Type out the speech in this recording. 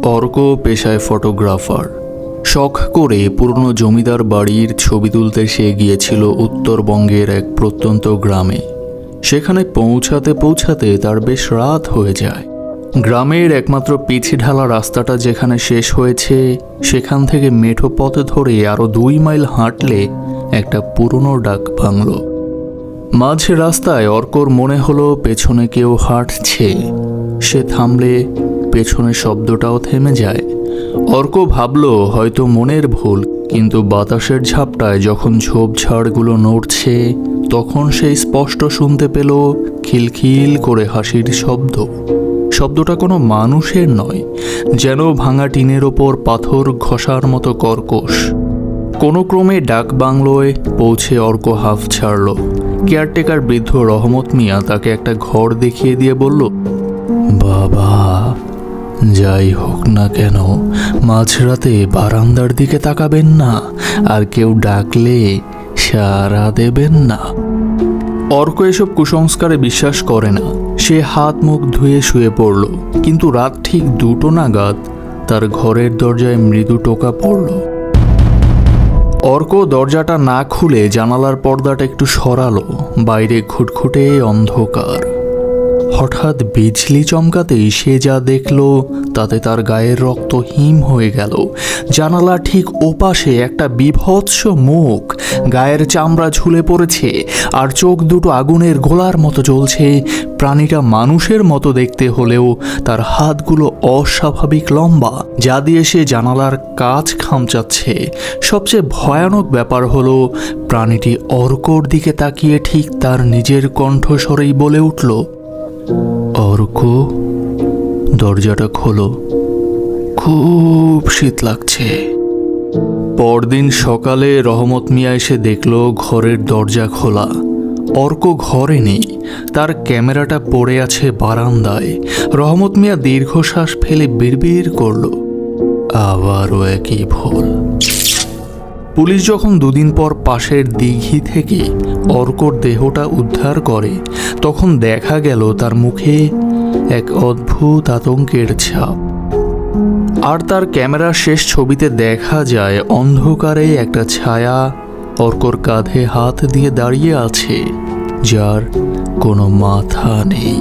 অর্ক পেশায় ফটোগ্রাফার। শখ করে পুরনো জমিদার বাড়ির ছবি তুলতে সে গিয়েছিল উত্তরবঙ্গের এক প্রত্যন্ত গ্রামে। সেখানে পৌঁছাতে পৌঁছাতে তার বেশ রাত হয়ে যায়। গ্রামের একমাত্র পিচ ঢালা রাস্তাটা যেখানে শেষ হয়েছে, সেখান থেকে মেঠো পথ ধরে আরও 2 মাইল হাঁটলে একটা পুরনো ডাক বাংলো। মাঝ রাস্তায় অর্কর মনে হলো পেছনে কেউ হাঁটছে। সে থামলে পেছনে শব্দটাও থেমে যায়। অর্ক ভাবল হয়তো মনের ভুল, কিন্তু বাতাসের ঝাপটায় যখন ঝোপঝাড়গুলো নড়ছে তখন সে স্পষ্ট শুনতে পেল খিলখিল করে হাসির শব্দ। শব্দটা কোনো মানুষের নয়, যেন ভাঙা টিনের ওপর পাথর ঘষার মতো কর্কশ। কোনো ক্রমে ডাক বাংলোয় পৌঁছে অর্ক হাফ ছাড়ল। কেয়ারটেকার বৃদ্ধ রহমত মিয়া তাকে একটা ঘর দেখিয়ে দিয়ে বলল, বাবা, যাই হোক না কেন মাঝরাতে বারান্দার দিকে তাকাবেন না, আর কেউ ডাকলে সাড়া দেবেন না। অর্ক এসব কুসংস্কারে বিশ্বাস করে না। সে হাত মুখ ধুয়ে শুয়ে পড়ল, কিন্তু রাত ঠিক 2টো নাগাদ তার ঘরের দরজায় মৃদু টোকা পড়ল। অর্ক দরজাটা না খুলে জানালার পর্দাটা একটু সরালো। বাইরে ঘুটঘুটে অন্ধকার। হঠাৎ বিজলি চমকাতেই সে যা দেখল তাতে তার গায়ের রক্ত হিম হয়ে গেল। জানালা ঠিক ওপাশে একটা বিভৎস মুখ, গায়ের চামড়া ঝুলে পড়েছে, আর চোখ দুটো আগুনের গোলার মতো জ্বলছে। প্রাণীটা মানুষের মতো দেখতে হলেও তার হাতগুলো অস্বাভাবিক লম্বা, যা দিয়ে সে জানালার কাচ খামচাচ্ছে। সবচেয়ে ভয়ানক ব্যাপার হলো প্রাণীটি অর্কর দিকে তাকিয়ে ঠিক তার নিজের কণ্ঠস্বরেই বলে উঠল, অর্ক, দরজাটা খোলো, খুব শীত লাগছে। পরদিন সকালে রহমত মিয়া এসে দেখল ঘরের দরজা খোলা। অর্ক ঘরে নেই, তার ক্যামেরাটা পড়ে আছে বারান্দায়। রহমত মিয়া দীর্ঘশ্বাস ফেলে বিড়বিড় করল, আবারও একই ভুল। পুলিশ যখন 2 দিন পর পাশের দিঘি থেকে অর্কর দেহটা উদ্ধার করে, তখন দেখা গেল তার মুখে এক অদ্ভুত আতঙ্কের ছাপ। আর তার ক্যামেরার শেষ ছবিতে দেখা যায় অন্ধকারে একটা ছায়া অর্কর কাঁধে হাত দিয়ে দাঁড়িয়ে আছে, যার কোনো মাথা নেই।